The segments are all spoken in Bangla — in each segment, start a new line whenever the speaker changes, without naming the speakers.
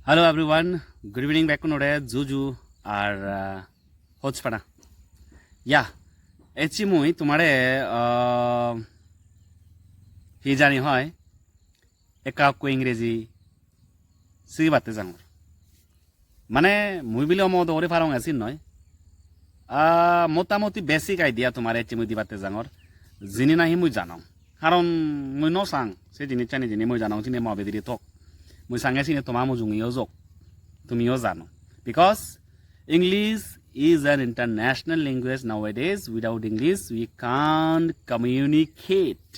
Hello everyone, good evening back to Juju or Hochpana. Yeah, Echimui tomare hijani hoy ekakko Engregi sigibarte jangor. Mane mui bile omodo ore farong asin noy. মোটামুটি বেসিক আইডিয়া তোমার এচিমুই দিবাতে জাঙর জিনি নাহি মুই জানাও কারণ মুই ন সাং সে জিনিস চানি জিনি মুই জানাও চিনে মাবে দিদি থক মুই সাঙে চিনে তোমা মুজুঙিও জক তুমিও জানো because English is an international language nowadays. Without English we can't communicate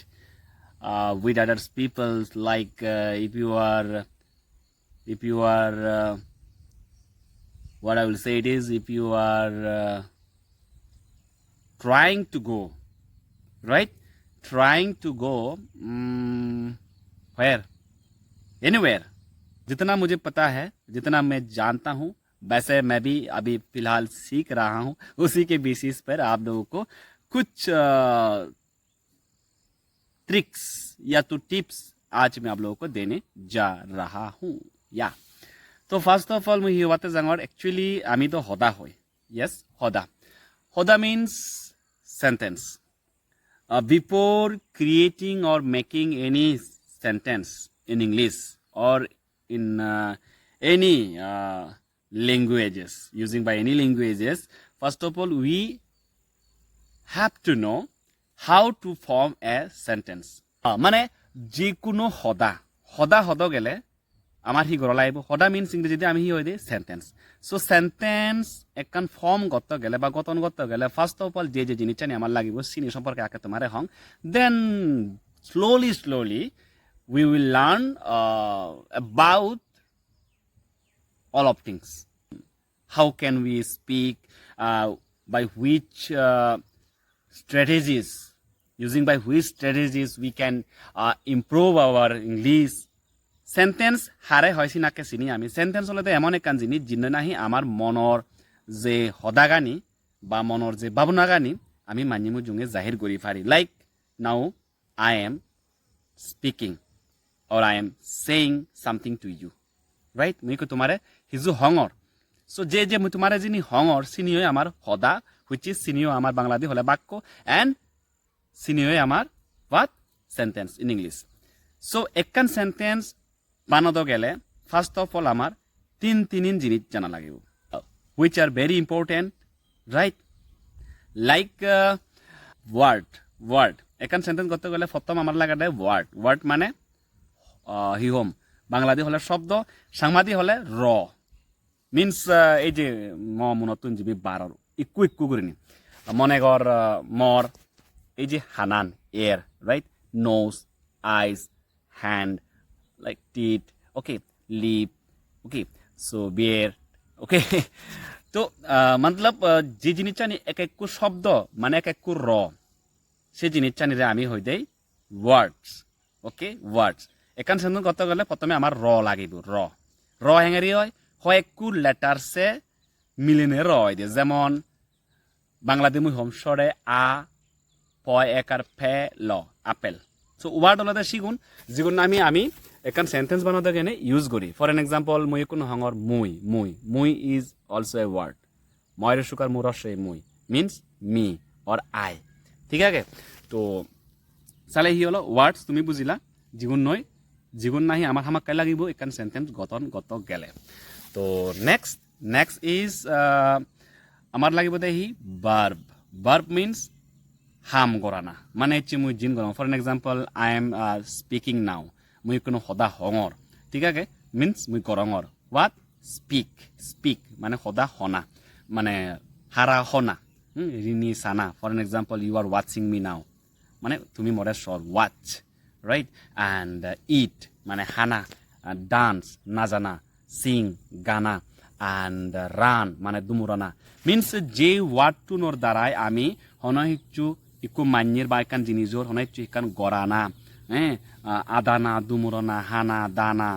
with other people. Like if you are what I will say it is, if you are trying to go where anywhere, जितना मुझे पता है, जितना मैं जानता हूँ, वैसे मैं भी अभी फिलहाल सीख रहा हूँ, उसी के बेसिस पर आप लोगों को कुछ ट्रिक्स या तो टिप्स आज मैं आप लोगों को देने जा रहा हूँ. या तो फर्स्ट ऑफ ऑल मुझे बातें जांगर एक्चुअली आमी तो होदा होय. Yes, Hoda means sentence. Before creating or making any sentence in English or in any languages, using by any languages, first of all we have to know how to form a sentence. মানে যিকোনো হদা গেলে আমার হি গড় লাগিব. হদা মিন্স ইংরেজিতে আমি হি হই দে সেন্টেন্স. সো সেন্টেন্স একখান ফর্ম গত গেলে বা গঠন গত গেলে ফার্স্ট অফ অল যে জিনিসটা নিয়ে আমার লাগিব সিনি সম্পর্কে আগে তোমারে হং. Then slowly we will learn about all of things. How can we speak, by which strategies, using by which strategies we can improve our English. Sentence হারে হয়ছি নাকে চিনি আমি. সেন্টেন্স হলে এমন একখান জিনিস যিনি নাহি আমার মনৰ যে হদাগানি বা মনৰ যে ভাবনাগানি আমি মানিমু জুঙে জাহির করি পারি. Like now I am speaking or I am saying something to you, right? মুই কো তোমারে হিজু হঙর. সো যে মুই তোমারে যিনি হঙর চিনিও আমার হদা, which is চিনিও আমার বাংলাদেশ হলে বাক্য, and চিনিও আমার what sentence in English. So একখান সেন্টেন্স বানাতে গেলে ফার্স্ট অফ অল আমার তিন জিনিস জানা লাগিব, which are very important, right? Like word. একখান সেন্টেন্স করতে গেলে প্রথম আমার লাগাতে ওয়ার্ড মানে হিহম, বাংলাদেশ হলে শব্দ, সাংবাদিক হলে র মিন্স এই যে মনতুন জিবি বারর ইকু করে নি মনে কর মর, এই যে হানান এয়ার, রাইট? নোজ, আইস, হ্যান্ড, লাইক টিট, ওকে, লিপ, ওকে, সো বিয়ার, ওকে. তো মতলব যে জিনিসটা নি এক শব্দ মানে এক র, সে জিনিসটা নিরে আমি হই দেই ওয়ার্ডস. ওকে, ওয়ার্ডস. এখান সেন্টেন্স করতে গেলে প্রথমে আমার র লাগিব. র হেঙ্গেরি হয় একটু লেটারসে মিলিনে র হয় দিয়ে. যেমন বাংলাদেশ মুই হোম সরে আ পয় একার ফে ল, আপেল. সো ওয়ার্ড হলে শিগুন যিগুণ আমি এখান সেন্টেন্স বানাতে গেলে ইউজ করি. ফর এন এক্সাম্পল মুই কোনো হঙর মুই ইজ অলসো এ ওয়ার্ড. ময়ের সুকার মুর রসে মুই মিন্স মি অর আই. ঠিক আছে? তো চালে হি হলো ওয়ার্ডস, তুমি বুঝিলা. যিগুণ নাহি আমার হামাক্কাই লাগিব এখান সেন্টেন্স গঠন গত গেলে. তো নেক্সট ইজ আমার লাগিব দে হি ভার্ব মিন্স হাম গরানা, মানে হচ্ছে মুই জিন গরম. For an example I am speaking now, মুই কোনো সদা হঙর, ঠিক আছে, মিন্স মুই গরঙর. হোয়াট? স্পিক মানে সদা হনা, মানে হারা হনা, রিনি সানা. For an example you are watching me now, মানে তুমি মরে সর, ওয়াচ, রাইট? অ্যান্ড ইট মানে হানা, ডান্স নাজানা, সিং গানা, অ্যান্ড রান মানে দুমুরানা. মিন্স যে ওয়ার্ডটুনোর দ্বারাই আমি হনহিচ্ছু ইকু মান্যের বা একান জিনিসর হনহিচ্ছু ইকান গরানা, হ্যাঁ, আদানা, দুমুরনা, হানা, দানা,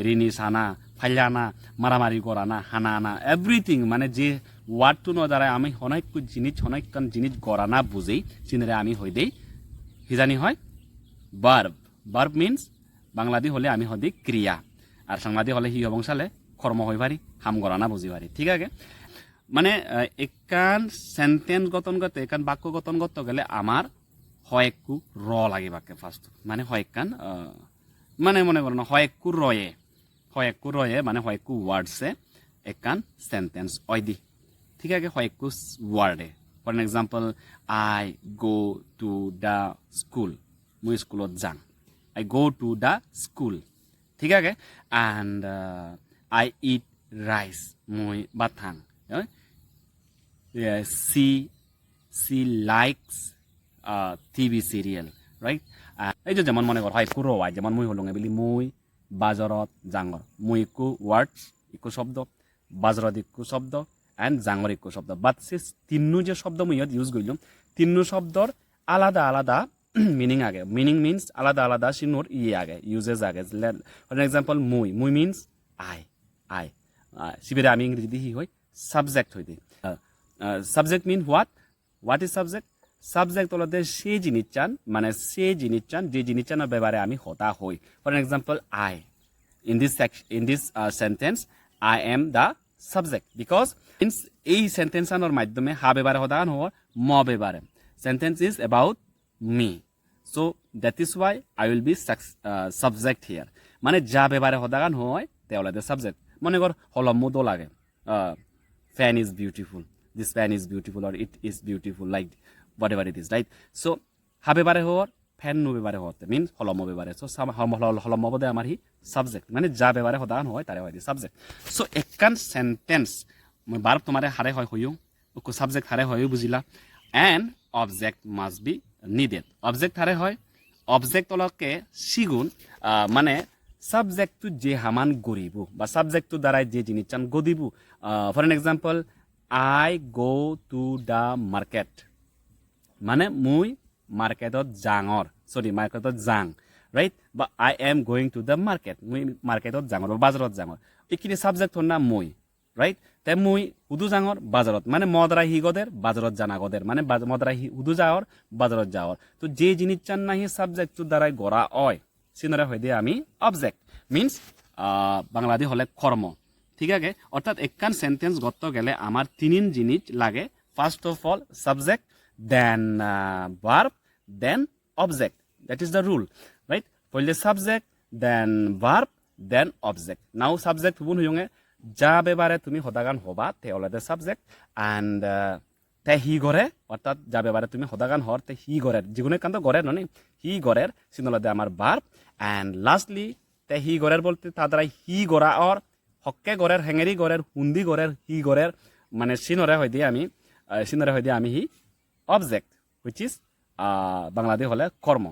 রিনি সানা, ফাইলানা, মারামারি গরানা, হানানা, এভরিথিং. মানে যে ওয়ার্ডটুনোর দ্বারাই আমি হনহিকান জিনিস গরানা বুঝেই চিনেরে আমি হই দেই হিজানি হয় ভার্ব. মিন্স বাংলাদেশ হলে আমি হদি ক্রিয়া, আর সাংবাদিক হলে হি হবংশালে কর্ম হই পারি হাম করা না বুঝি পারি ঠিক আছে মানে একান সেন্টেন্স গঠন করতে একান বাক্য গঠন করতে গেলে আমার হয়কু র লাগে বাক্যে ফার্স্ট মানে হয়কান মানে মনে করো না হয়কু রয়ে মানে হয়কু ওয়ার্ডসে একান সেন্টেন্স oyedi ঠিক আছে হয়কু ওয়ার্ডে for example I go to the school মুই স্কুলত যাং I go to the school ঠিক আছে অ্যান্ড আই ইট রাইস মুই বাথাং she likes TV serial right এই যে যেমন মনে কর হয় কুরো হয় যেমন মুই হলুঙে বলি মুই বাজারত জাঙর মুই ইকু ওয়ার্ডস ইকু শব্দ বাজারত ইকু শব্দ এন্ড জাঙর ইকু শব্দ বাট সে তিন্নু যে শব্দ মুই ইয়াত ইউজ করিলাম তিন্নু শব্দর আলাদা আলাদা মিনিং আগে মিনিং মিন্স আলাদা আলাদা সিনোর আগে ইউজেস আগে ফর এক্সাম্পল মুই মিন্স আই সিবিরে আমি ইংরেজি দি হয় সাবজেক্ট হইতে subject mean what is subject subject হলতে সেই জিনিস চান মানে সেই জিনিস চান যে জিনিস চানের ব্যাপারে আমি হতা হই for example I in this sentence I am the subject because means এই সেন্টেন্সানোর মাধ্যমে হা ব্যাপারে হতাগান হওয়ার ম ব্যাপারে sentence is about me so that is Y I will be subject here মানে যা ব্যাপারে হতাগান হয় তে হলে সাবজেক্ট মনে কর হলমুদো লাগে fan is beautiful this fan is beautiful or it is beautiful like whatever it is right so habe bare hor fan no bare hote means holomo bare so holomo bode amar hi subject mane ja bare hodan hoy tare hoy the subject so ekkan sentence moi verb tomare hare hoy hoyu ko subject hare hoy bujila and object must be needed object hare hoy object oloke sigun mane subject to যে হামান গরিবু বা সাবজেক্ট টু দ্বারাই যে জিনিস চান গদিবু for an example I go to the market মানে মুই মার্কেটত মার্কেটত যাং রাইট বা I am going to the market মুই মার্কেটত যাঙর বা বাজারত যাঙর এইখিনি সাবজেক্ট হন না মুই রাইট তে মুই উদু যাঙর বাজারত মানে মদরা হি গদের বাজারত জানা গদের মানে মদরা হি উদু যাওয়ার বাজারত যাওয়ার তো যে জিনিস চান না হি সাবজেক্ট টু দ্বারাই গড়া হয় সিনরা হয়ে দিয়ে আমি অবজেক্ট মিন্স বাংলাদেশ হলে কর্ম ঠিক আছে অর্থাৎ একখান সেন্টেন্স গড়তে গেলে আমার তিন জিনিস লাগে first of all subject then verb then object that is the rule right পहिले subject then verb then object now subject হুবুন হুয়ঙে যা ব্যাপারে তুমি হদাগান হবা তে হলে সাবজেক্ট অ্যান্ড তে হি গড়ে অর্থাৎ যা ব্যাপারে তুমি হদাগান হর তে হি গড়ের যিকোনো কান্ত গড়ের ননি হি গড়ের সিনলদে আমার ভার্ব অ্যান্ড লাস্টলি তে হি গড়ের বলতে তা দ্বারা হি গড়া অর হক্কে গড়ের হেঙ্গেরি গড়ের হুন্দি গড়ের হি গড়ের মানে সিনরে হয় দিয়ে আমি হি অবজেক্ট হুইচ ইজ বাংলাদেশ হলে কর্ম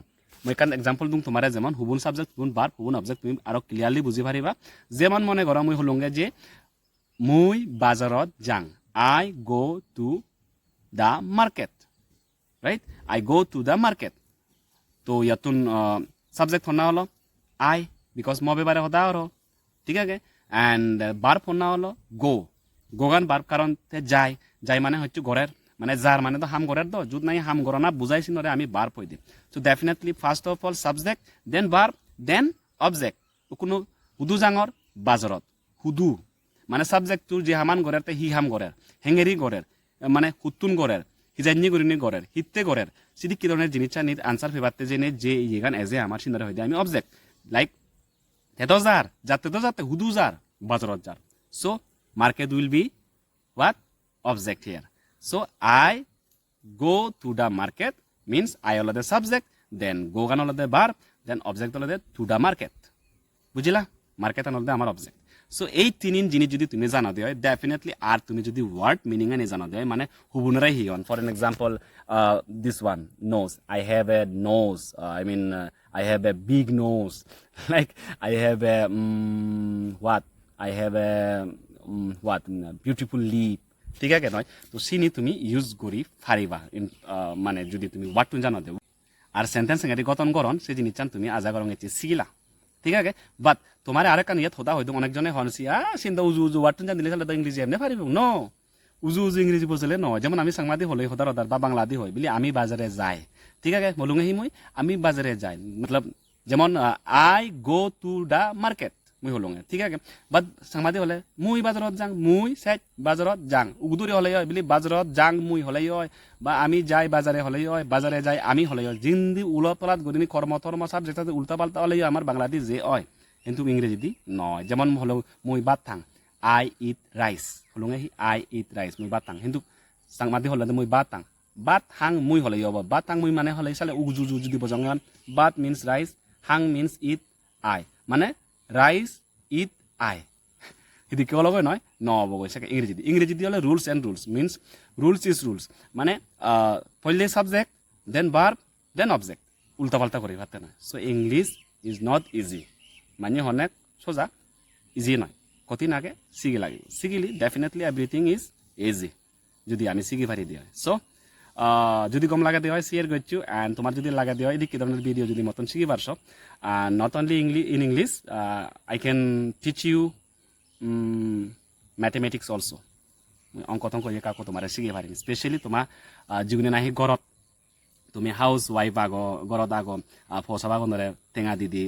মই কান এক্সাম্পল দিম তোমারে যেমন হুবুন সাবজেক্ট হুবুন ভার্ব হুবুন অবজেক্ট তুমি আরো ক্লিয়ারলি বুঝি পারিবা যেমন মনে করো মই হলুঙ্গে যে মুই বাজারত যাং I go to the market right I go to the market তো ইয়াতুন সাবজেক্ট হনা হলো I because মবে বারে হদা হলো ঠিক আছে and verb হনা হলো go গান verb কারণ তে যাই মানে হচ্ছে ঘরের মানে যার মানে তো হাম ঘরের তো যুদ নাই হাম ঘর না বুঝাইছি নরে আমি verb হই দিই so definitely first of all subject then verb then object কোনো হুদু জাঙর বাজারত হুদু মানে সাবজেক্ট টু যে হামান ঘরের তে হি হাম ঘরের হেঙ্গেরি ঘরের মানে হুতুন গড়ের হিজাইনি গরিনি গড়ের হিত্তে গড়ের সিদি কি ধরনের জিনিসটা নিত আনসার ফেবারতে জেনে যে ইগান এজে আমার সিনারে হইতে আমি অবজেক্ট লাইক তেতো যাতে হুদু যার বাজারত যার so market will be what object here so I go to the market means I হলো দ্য সাবজেক্ট দেন গো গান হলো দ্য ভার্ব দেন অবজেক্ট হলো দ্য টু দ্য মার্কেট বুঝিলা মার্কেট হলো দ্য আমার অবজেক্ট সো এই তিন জিনিস যদি তুমি জানা দিয়ে হয় ডেফিনেটলি আর তুমি যদি ওয়ার্ড মিনিং এ জানা দিয়ে মানে হুবুনরাই হিয়ন for an example this one nose I have a nose I mean I have a big nose like I have a what beautiful lip ঠিক আছে নয় তো সিনি তুমি ইউজ করি ফারিবা মানে যদি তুমি ওয়ার্ড জানা দেও আর সেন্টেন্স এঙ্গেরি গঠন করন সেই জিনিস চান তুমি আজা করং এটি শিখিলা ঠিক আছে বাট তোমার আরেকখান ইয়াত হতা হয়তো অনেকজনে হনসি চিন্তা উজু ওয়ার্ড জান দিলে তাহলে ইংরেজি এমনি পারিব ন উজু ইংরেজি বুঝলে ন যেমন আমি সাংবাদিক হলে হদার বা বাংলাদেশ হয় বলি আমি বাজারে যাই ঠিক আছে বলুঙে হি মই আমি বাজারে যাই মতলব যেমন I go to the market মুই হলং ঠিক আছে বাট সাংমাদি হলে মুই বাজারত যাং মুই সাইড বাজারত যাং উগদুরি হলে হয় বলি বাজারত যাং মুই হলেই হয় বা আমি যাই বাজারে হলেই হয় বাজারে যাই আমি হলেই হয় জিন্দি উলত পালাত গদিনি কর্ম ধর্ম সাবজেক্ট উল্টা পাল্টা হলেই আমার বাংলাতে যে হয় কিন্তু ইংরেজি দি নয় যেমন হলো মুই বাদ থাং আই ইট রাইস হলুং আই ইট রাইস মুই বাদ থাং কিন্তু সাংমাদি হলে মুই বাদ থাং বাদ হাং মুই হলেই হব বাদ থাং মুই মানে হলে চালে উজু জু যদি বজাঙ্গান বাদ মিন্স রাইস হাং মিন্স ইট আই মানে রাইস ইট আই যদি কেউ লগে নয় নহব গৈছে ইংরেজি দি হলে rules and rules means rules is rules মানে পहिले subject then verb then object উল্টা পাল্টা করে পারতে না so English is not easy মানে অনেক সোজা ইজি নয় কঠিন আগে শিখি লাগিব শিখিলি ডেফিনেটলি এভরিথিং ইজ ইজি যদি আমি শিখি পারি দিয়ে সো যদি গম লাগা দিয়ে হয় শেয়ার করছো অ্যান্ড তোমার যদি লাগা দিয়ে হয় এদিক ধরনের ভিডিও যদি মতন শিখি পারছ not only in English I can teach you mathematics also অঙ্ক টঙ্ক কাকো তোমার শিখি পারিম স্পেশালি তোমার যিগুনে নাহি ঘরত তুমি হাউস ওয়াইফ আগ ঘরত আগ ফসা বাগনরে টেঙা দি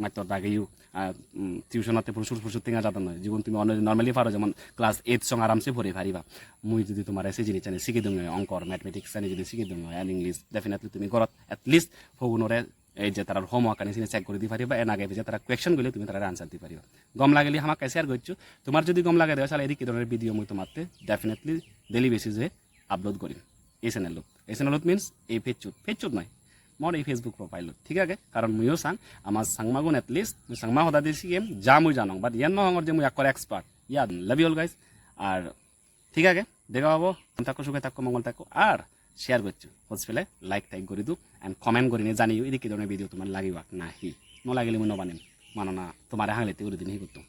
মাত্র দাগেও টিউশনতে প্রচুর টেঙা যাতা নয় যেমন তুমি নর্মালি পারো যেমন ক্লাস 8 সঙ্গে আরামসে ভরে পারিবা মুই যদি তোমার সে জিনিস জানি শিখে দিও অঙ্কর ম্যাথমেটিক্স জানি যদি শিখে দিও অ্যান্ড ইংলিশ ডেফিনেটলি তুমি ঘরত এটলিস্ট ফগুনরে এই যে তার হোমওয়ার্ক আনি চেক করে দি পারিবা এন আগে যে তারা কোয়েশ্চন গুলি তুমি তারা আনসার দি পারিবা গম লাগলে আমাকে শেয়ার করছো তোমার যদি গম লাগে দেওয়া তাহলে এদিকে ধরনের ভিডিও মুই তোমাতে ডেফিনেটলি ডেলি বেসিসে আপলোড করিম এই চ্যানেলত মিন্স এই ফেচুত নয় মোর এই ফেসবুক প্রোফাইলত ঠিক আছে কারণ মুইও চাং আমার সাংমাগুন এটলিস্ট মুই সাংমা সদা দিয়ে শিখিম যা মুই জানো বাট ইয়ান নহঙর যে মুই একর এক্সপার্ট ইয়াদ লাভ ইউ অল গাইস আর ঠিক আছে দেখা হবো থাকো সুখে থাকো মঙ্গল থাকো আর শেয়ার করছো হোস পেলে লাইক টাইক করে দিও অ্যান্ড কমেন্ট করে নিয়ে জানিও এদিকে ধরনের ভিডিও তোমার লাগিব নাহি নলাগিলে মুই নবানিম মানো না তোমার হাংলেতে করে দিন হি করতো